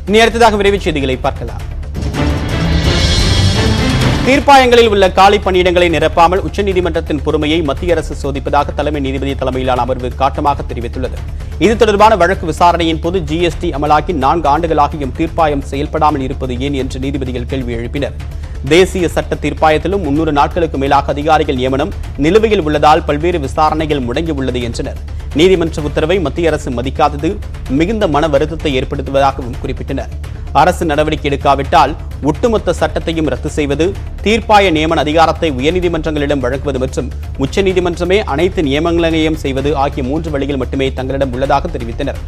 இனி அடுத்ததாக விரைவுச் செய்திகளை பார்க்கலாம். தீர்ப்பாயங்களில் உள்ள காலி பணியிடங்களை நிரப்பாமல் உச்சநீதிமன்றத்தின் பொறுமையை மத்திய அரசு சோதிப்பதாக தலைமை நீதிபதி தலைமையிலான அமர்வு காட்டமாக தெரிவித்துள்ளது. இது தொடர்பான வழக்கு விசாரணையின் போது ஜிஎஸ்டி அமலாக்கி 4 ஆண்டுகளாகியும் தீர்ப்பாயம் செயல்படாமல் இருப்பது ஏன் என்று நீதிபதிகள் கேள்வி எழுப்பினர். தேசிய சட்ட தீர்ப்பாயத்திலும் 300 நாட்களுக்கு மேலாக அதிகாரிகள் நியமனம் நிலுவையில் உள்ளதால் பல்வேறு விசாரணைகள் முடங்கியுள்ளது என்றனர். நீதிமன்ற உத்தரவை மத்திய அரசு மதிக்காதது மிகுந்த மன வருத்தத்தை ஏற்படுத்துவதாகவும் குறிப்பிட்டனர். அரசு நடவடிக்கை எடுக்காவிட்டால் ஒட்டுமொத்த சட்டத்தையும் ரத்து செய்வது, தீர்ப்பாய நியமன அதிகாரத்தை உயர்நீதிமன்றங்களிடம் வழங்குவது மற்றும் உச்சநீதிமன்றமே அனைத்து நியமனங்களையும் செய்வது ஆகிய 3 வழிகள் மட்டுமே தங்களிடம் உள்ளதாக தெரிவித்தனர்.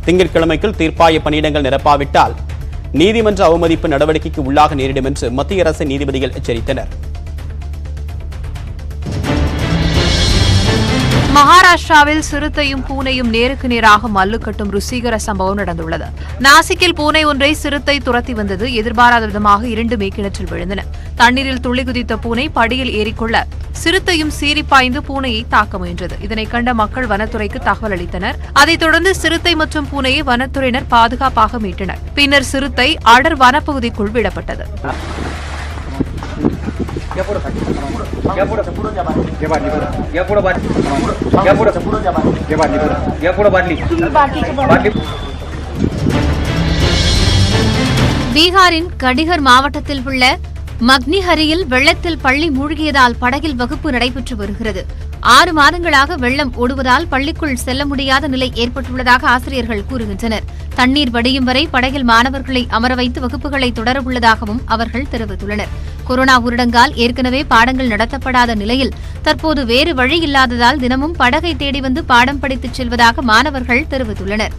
திங்கட்கிழமைக்குள் தீர்ப்பாய பணியிடங்கள் நிரப்பாவிட்டால் நீதிமன்ற அவமதிப்பு நடவடிக்கைக்கு உள்ளாக நேரிடும் என்று மத்திய அரசு நீதிபதிகள் எச்சரித்தனர். மகாராஷ்டிராவில் சிறுத்தையும் பூனையும் நேருக்கு நேராக மல்லுக்கட்டும் ருசிகர சம்பவம் நடந்துள்ளது. நாசிக்கில் பூனை ஒன்றை சிறுத்தை துரத்தி வந்தது. எதிர்பாராத விதமாக 2 மேய்க்கிணற்றில் விழுந்தன. தண்ணீரில் துள்ளி குதித்த பூனை படியில் ஏறிக்கொள்ள சிறுத்தையும் சீறி பாய்ந்து பூனையை தாக்க முயன்றது. இதனை கண்ட மக்கள் வனத்துறைக்கு தகவல் அளித்தனர். அதைத் தொடர்ந்து சிறுத்தை மற்றும் பூனையை வனத்துறையினர் பாதுகாப்பாக மீட்டனர். பின்னர் சிறுத்தை அடர் வனப்பகுதிக்குள் விடப்பட்டது. பீகாரின் கடிகர் மாவட்டத்தில் உள்ள மக்னிஹரியில் வெள்ளத்தில் பள்ளி மூழ்கியதால் படகில் வகுப்பு நடைபெற்று வருகிறது. 6 மாதங்களாக வெள்ளம் ஓடுவதால் பள்ளிக்குள் செல்ல முடியாத நிலை ஏற்பட்டுள்ளதாக ஆசிரியர்கள் கூறுகின்றனர். தண்ணீர் வடியும் வரை படகில் மாணவர்களை அமர வைத்து வகுப்புகளை தொடரவுள்ளதாகவும் அவர்கள் தெரிவித்துள்ளனர். கொரோனா ஊரடங்கால் ஏற்கனவே பாடங்கள் நடத்தப்படாத நிலையில் தற்போது வேறு வழி இல்லாததால் தினமும் படகை தேடி வந்து பாடம் படித்துச் செல்வதாக மாணவர்கள் தெரிவித்துள்ளனர்.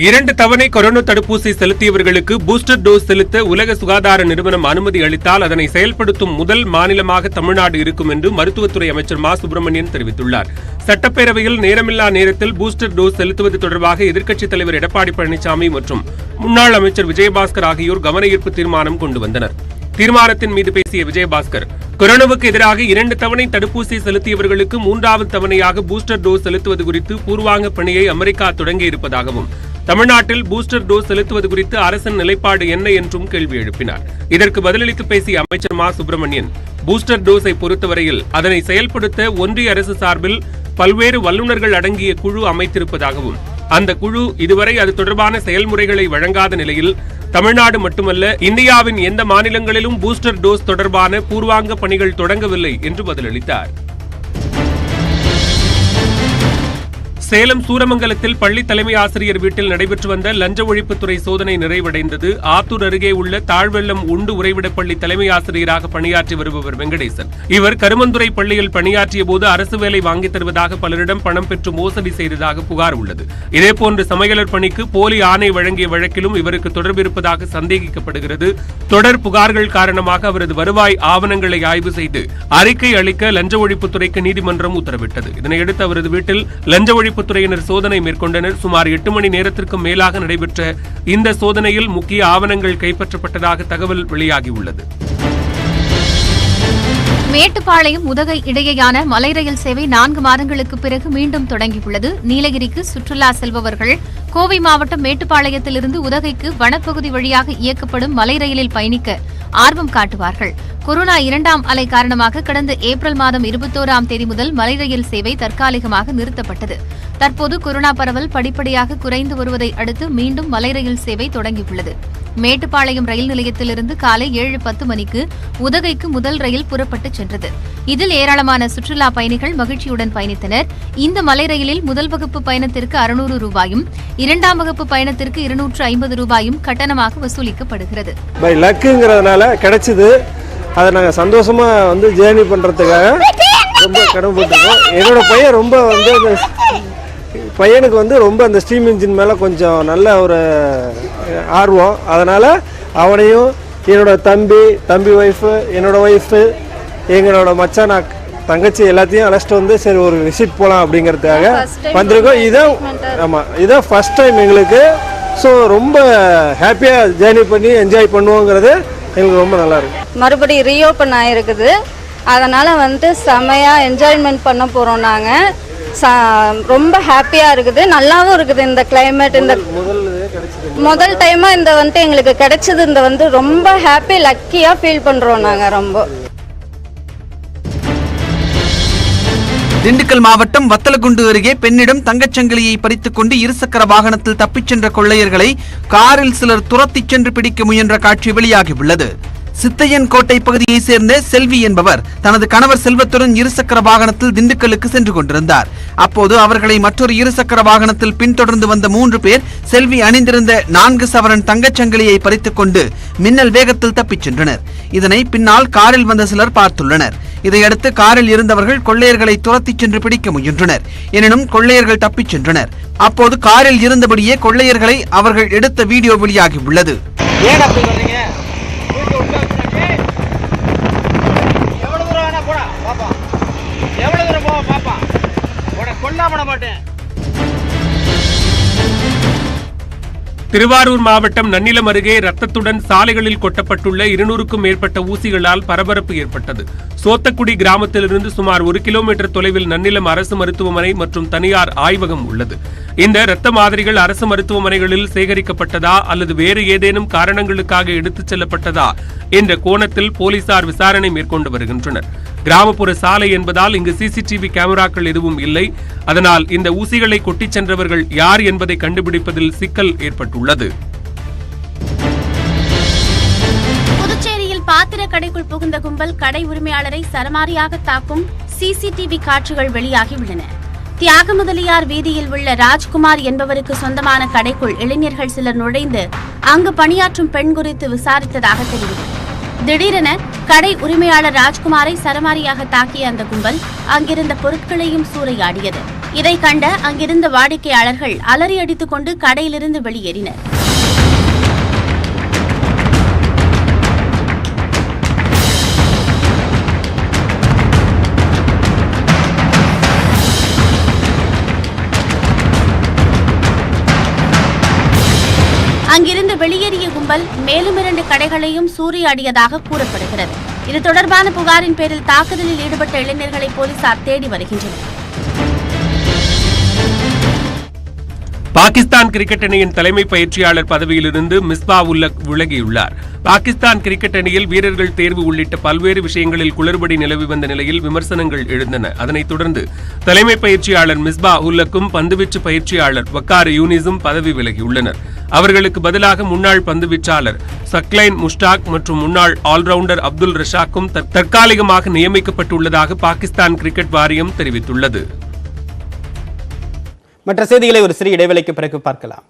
2 தவணை கொரோனா தடுப்பூசி செலுத்தியவர்களுக்கு பூஸ்டர் டோஸ் செலுத்த உலக சுகாதார நிறுவனம் அனுமதி அளித்தால் அதனை செயல்படுத்தும் முதல் மாநிலமாக தமிழ்நாடு இருக்கும் என்று மருத்துவத்துறை அமைச்சர் மா சுப்பிரமணியன் தெரிவித்துள்ளார். சட்டப்பேரவையில் நேரமில்லா நேரத்தில் பூஸ்டர் டோஸ் செலுத்துவது தொடர்பாக எதிர்க்கட்சித் தலைவர் எடப்பாடி பழனிசாமி மற்றும் முன்னாள் அமைச்சர் விஜயபாஸ்கர் ஆகியோர் கவன ஈர்ப்பு தீர்மானம் கொண்டு வந்தனர். தீர்மானத்தின் மீது பேசிய விஜயபாஸ்கர், கொரோனாவுக்கு எதிராக 2 தவணை தடுப்பூசி செலுத்தியவர்களுக்கு 3வது தவணையாக பூஸ்டர் டோஸ் செலுத்துவது குறித்து பூர்வாங்க பணியை அமெரிக்கா தொடங்கியிருப்பதாகவும் தமிழ்நாட்டில் பூஸ்டர் டோஸ் செலுத்துவது குறித்து அரசின் நிலைப்பாடு என்ன என்றும் கேள்வி எழுப்பினார். இதற்கு பதிலளித்து பேசிய அமைச்சர் மா சுப்பிரமணியன், பூஸ்டர் டோஸை பொறுத்தவரையில் அதனை செயல்படுத்த ஒன்றிய அரசு சார்பில் பல்வேறு வல்லுநர்கள் அடங்கிய குழு அமைத்திருப்பதாகவும் அந்த குழு இதுவரை அது தொடர்பான செயல்முறைகளை வழங்காத நிலையில் தமிழ்நாடு மட்டுமல்ல இந்தியாவின் எந்த மாநிலங்களிலும் பூஸ்டர் டோஸ் தொடர்பான பூர்வாங்க பணிகள் தொடங்கவில்லை என்று பதிலளித்தார். சேலம் சூரமங்கலத்தில் பள்ளி தலைமை ஆசிரியர் வீட்டில் நடைபெற்று வந்த லஞ்ச ஒழிப்புத்துறை சோதனை நிறைவடைந்தது. ஆத்தூர் அருகே உள்ள தாழ்வெள்ளம் உண்டு உறைவிடப் பள்ளி தலைமை ஆசிரியராக பணியாற்றி வருபவர் வெங்கடேசன். இவர் கருமந்துறை பள்ளியில் பணியாற்றிய போது அரசு வேலை வாங்கித் தருவதாக பலரிடம் பணம் பெற்று மோசடி செய்ததாக புகார் உள்ளது. இதேபோன்று சமையலர் பணிக்கு போலி ஆணை வழங்கிய வழக்கிலும் இவருக்கு தொடர்பு இருப்பதாக சந்தேகிக்கப்படுகிறது. தொடர் புகார்கள் காரணமாக அவரது வருவாய் ஆவணங்களை ஆய்வு செய்து அறிக்கை அளிக்க லஞ்ச ஒழிப்புத்துறைக்கு நீதிமன்றம் உத்தரவிட்டது. இதனையடுத்து அவரது வீட்டில் லஞ்ச ஒழிப்புத்துறையினர் சோதனை மேற்கொண்டனர். சுமார் 8 மணி நேரத்திற்கு மேலாக நடைபெற்ற இந்த சோதனையில் முக்கிய ஆவணங்கள் கைப்பற்றப்பட்டதாக தகவல் வெளியாகியுள்ளது. மேட்டுப்பாளையம் உதகை இடையேயான மலை ரயில் சேவை 4 மாதங்களுக்கு பிறகு மீண்டும் தொடங்கியுள்ளது. நீலகிரிக்கு சுற்றுலா செல்பவர்கள் கோவை மாவட்டம் மேட்டுப்பாளையத்திலிருந்து உதகைக்கு வனப்பகுதி வழியாக இயக்கப்படும் மலை ரயிலில் பயணிக்க ஆர்வம் காட்டுவார்கள். கொரோனா 2ஆம் அலை காரணமாக கடந்த ஏப்ரல் மாதம் 21ஆம் தேதி முதல் மலை ரயில் சேவை தற்காலிகமாக நிறுத்தப்பட்டது. தற்போது கொரோனா பரவல் படிப்படியாக குறைந்து வருவதை அடுத்து மீண்டும் மலை ரயில் சேவை தொடங்கியுள்ளது. மேட்டுப்பாளையம் ரயில் நிலையத்திலிருந்து காலை 7:10 மணிக்கு உதகைக்கு முதல் ரயில் புறப்பட்டுச் சென்றது. இதில் ஏராளமான சுற்றுலா பயணிகள் மகிழ்ச்சியுடன் பயணித்தனர். இந்த மலை ரயிலில் முதல் வகுப்பு பயணத்திற்கு 600 ரூபாயும் 2ஆம் வகுப்பு பயணத்திற்கு 250 ரூபாயும் கட்டணமாக வசூலிக்கப்படுகிறது. அதை நாங்கள் சந்தோஷமாக ஜேர்னி பண்ணுறதுக்காக ரொம்ப கடமைப்பட்டிருக்கோம். என்னோட பையன் ரொம்ப பையனுக்கு ரொம்ப அந்த ஸ்டீம் இன்ஜின் மேலே கொஞ்சம் நல்ல ஒரு ஆர்வம். அதனால் அவனையும் என்னோட தம்பி ஒய்ஃபு, என்னோட ஒய்ஃபு, எங்களோட மச்சான் தங்கச்சி எல்லாத்தையும் அழைச்சிட்டு சரி ஒரு விசிட் போகலாம் அப்படிங்கிறதுக்காக வந்திருக்கோம். இதான் ஃபர்ஸ்ட் டைம் எங்களுக்கு. ஸோ ரொம்ப ஹாப்பியாக ஜேர்னி பண்ணி என்ஜாய் பண்ணுவோங்கிறது எங்களுக்கு ரொம்ப நல்லா இருக்கு. மறுபடியும் ரீஓப்பன் ஆகிருக்குது. அதனால் செம்மையாக என்ஜாய்மெண்ட் பண்ண போகிறோம். நாங்கள் ரொம்ப ஹாப்பியாக இருக்குது, நல்லாவும் இருக்குது இந்த கிளைமேட். இந்த முதல் டைமாக இந்த எங்களுக்கு கிடைச்சது. இந்த ரொம்ப ஹாப்பி, லக்கியாக ஃபீல் பண்ணுறோம் நாங்கள் ரொம்ப. திண்டுக்கல் மாவட்டம் வத்தலகுண்டு அருகே பெண்ணிடம் தங்கச்சங்கிலியை பறித்துக் கொண்டு இருசக்கர வாகனத்தில் தப்பிச் சென்ற கொள்ளையர்களை காரில் சிலர் துரத்திச் சென்று பிடிக்க முயன்ற காட்சி வெளியாகியுள்ளது. சித்தையன் கோட்டை பகுதியைச் சேர்ந்த செல்வி என்பவர் தனது கணவர் செல்வத்துடன் இருசக்கர வாகனத்தில் திண்டுக்கலுக்கு சென்று கொண்டிருந்தார். அப்போது அவர்களை மற்றொரு இருசக்கர வாகனத்தில் பின்தொடர்ந்து வந்த 3 பேர் செல்வி அணிந்திருந்த 4 சவரன் தங்கச்சங்கிலியை பறித்துக் கொண்டு மின்னல் வேகத்தில் தப்பிச் சென்றனர். இதனை பின்னால் காரில் வந்த சிலர் பார்த்துள்ளனர். இதையடுத்து காரில் இருந்தவர்கள் கொள்ளையர்களை துரத்திச் சென்று பிடிக்க முயன்றனர். எனினும் கொள்ளையர்கள் தப்பிச் சென்றனர். அப்போது காரில் இருந்தபடியே கொள்ளையர்களை அவர்கள் எடுத்த வீடியோ வெளியாகியுள்ளது. திருவாரூர் மாவட்டம் நன்னிலம் அருகே ரத்தத்துடன் சாலைகளில் கொட்டப்பட்டுள்ள 200க்கும் மேற்பட்ட ஊசிகளால் பரபரப்பு ஏற்பட்டது. சோத்தக்குடி கிராமத்திலிருந்து சுமார் 1 கிலோமீட்டர் தொலைவில் நன்னிலம் அரசு மருத்துவமனை மற்றும் தனியார் ஆய்வகம் உள்ளது. இந்த இரத்த மாதிரிகள் அரசு மருத்துவமனைகளில் சேகரிக்கப்பட்டதா அல்லது வேறு ஏதேனும் காரணங்களுக்காக எடுத்துச் செல்லப்பட்டதா என்ற கோணத்தில் போலீசார் விசாரணை மேற்கொண்டு வருகின்றனர். கிராமப்புற சாலை என்பதால் இங்கு சிசிடிவி கேமராக்கள் எதுவும் இல்லை. அதனால் இந்த ஊசிகளை கொட்டிச் சென்றவர்கள் யார் என்பதை கண்டுபிடிப்பதில் சிக்கல் ஏற்பட்டுள்ளது. புதுச்சேரியில் பாத்திர கடைக்குள் புகுந்த கும்பல் கடை உரிமையாளரை சரமாரியாக தாக்கும் சிசிடிவி காட்சிகள் வெளியாகியுள்ளன. தியாக முதலியார் வீதியில் உள்ள ராஜ்குமார் என்பவருக்கு சொந்தமான கடைக்குள் இளைஞர்கள் சிலர் நுழைந்து அங்கு பணியாற்றும் பெண் குறித்து விசாரித்ததாக தெரிவித்தது. திடீரென கடை உரிமையாளர் ராஜ்குமாரை சரமாரியாக தாக்கிய அந்த கும்பல் அங்கிருந்த பொருட்களையும் சூறையாடியது. இதை கண்ட அங்கிருந்த வாடிக்கையாளர்கள் அலறி அடித்துக் கொண்டு கடையிலிருந்து வெளியேறினர். அங்கிருந்து வெளியேறிய கும்பல் மேலும் 2 கடைகளையும் சூறையாடியதாக கூறப்படுகிறது. இது தொடர்பான புகாரின் பேரில் தாக்குதலில் ஈடுபட்ட இளைஞர்களை போலீசார் தேடி வருகின்றனர். பாகிஸ்தான் கிரிக்கெட் அணியின் தலைமை பயிற்சியாளர் பதவியிலிருந்து மிஸ்பா உல்லக் விலகியுள்ளார். பாகிஸ்தான் கிரிக்கெட் அணியில் வீரர்கள் தேர்வு உள்ளிட்ட பல்வேறு விஷயங்களில் குளறுபடி நிலவி வந்த நிலையில் விமர்சனங்கள் எழுந்தன. அதனைத் தொடர்ந்து தலைமை பயிற்சியாளர் மிஸ்பா உல்லக்கும் பந்துவீச்சு பயிற்சியாளர் வக்கார் யூனிஸும் பதவி விலகியுள்ளனர். அவர்களுக்கு பதிலாக முன்னாள் பந்துவீச்சாளர் சக்லைன் முஷ்டாக் மற்றும் முன்னாள் ஆல்ரவுண்டர் அப்துல் ரஷாக்கும் தற்காலிகமாக நியமிக்கப்பட்டுள்ளதாக பாகிஸ்தான் கிரிக்கெட் வாரியம் தெரிவித்துள்ளது. மற்ற செய்திகளை ஒரு சிறிய இடைவேளைக்கு பிறகு பார்க்கலாம்.